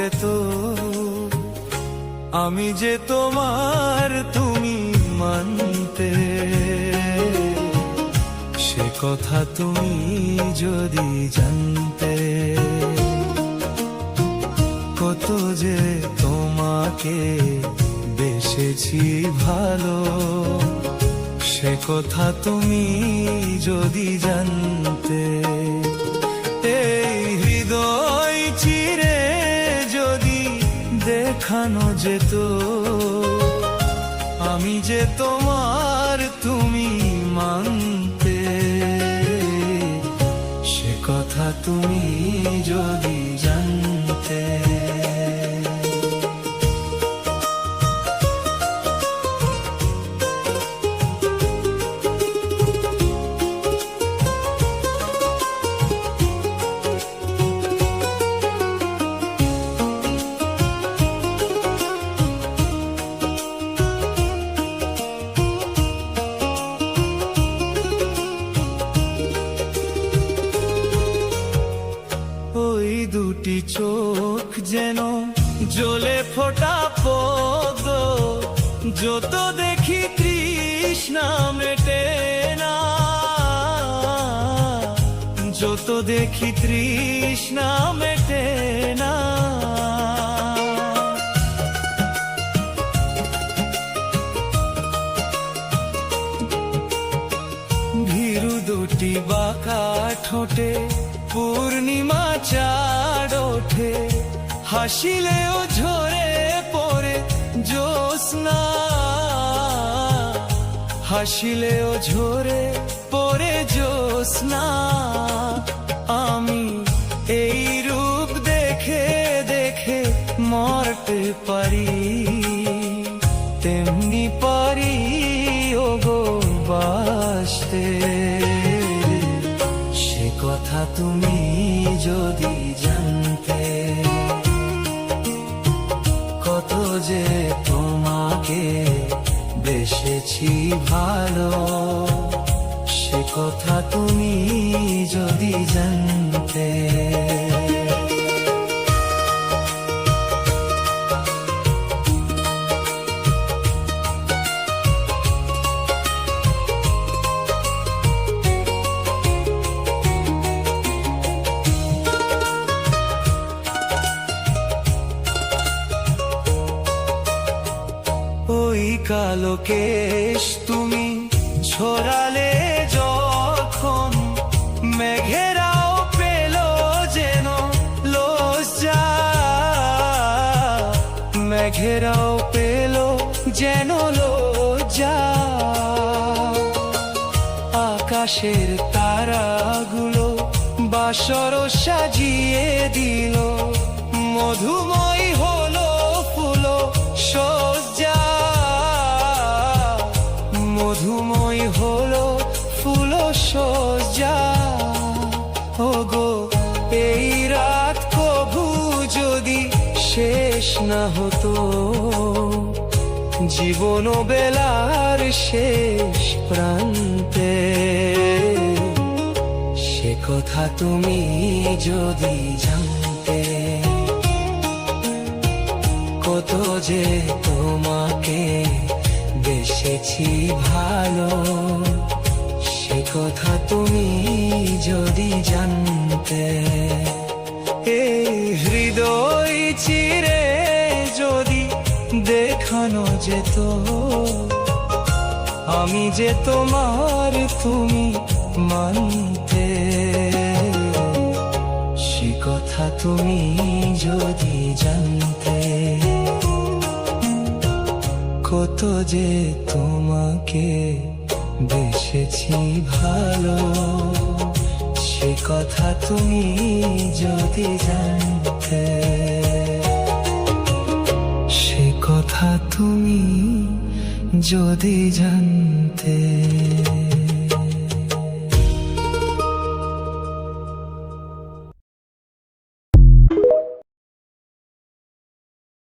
যেত, আমি যে তোমার তুমি মানতে, সে কথা তুমি যদি জানতে। কত যে তোমাকে বেসেছি ভালো, সে কথা তুমি যদি জানতে। এই হৃদয় চিরে যদি দেখানো যেত, আমি যে তোমার তুমি মানতে, সে কথা তুমি যদি জানতে। ওই দুটি চোখ যেন জ্বলে ফোটা পদ্ম, যত দেখি তৃষ্ণা মেটে না, যত দেখি তৃষ্ণা মেটে না। ভীরু দুটি বাঁকা ঠোঁটে পূর্ণিমা চাঁদ ওঠে, হাসিলেও ঝরে পড়ে জ্যোৎস্না, হাসিলেও ঝরে পড়ে জ্যোৎস্না। আমি এই রূপ দেখে দেখে মরতে পারি, তেমনি পারি ওগো বাসতে। সে কথা তুমি যদি জানতে, কত যে তোমাকে বেসেছি ভালো, সে কথা তুমি যদি জানতে। ওই কালো কেশ তুমি ছড়ালে যখন, মেঘেরাও পেল যেন লজ্জা, মেঘেরাও পেল যেন লজ্জা। আকাশের তারাগুলো বাসর সাজিয়ে দিল, মধুময় হলো ফুল সজ্জা, মধুময় হলো ফুল সজ্জা। ওগো এই রাত কভু যদি শেষ না হতো, জীবন বেলার শেষ প্রান্তে, সে কথা তুমি যদি জানতে। কত যে তোমাকে বেসেছি ভালো, সে কথা তুমি যদি জানতে। এই হৃদয় চিরে যদি দেখানো যেত, আমি যে তোমার তুমি মানতে, সে কথা তুমি যদি জানতে। কত যে তোমাকে বেসেছি ভালো, সে কথা তুমি যদি জানতে, সে কথা তুমি যদি জানতে।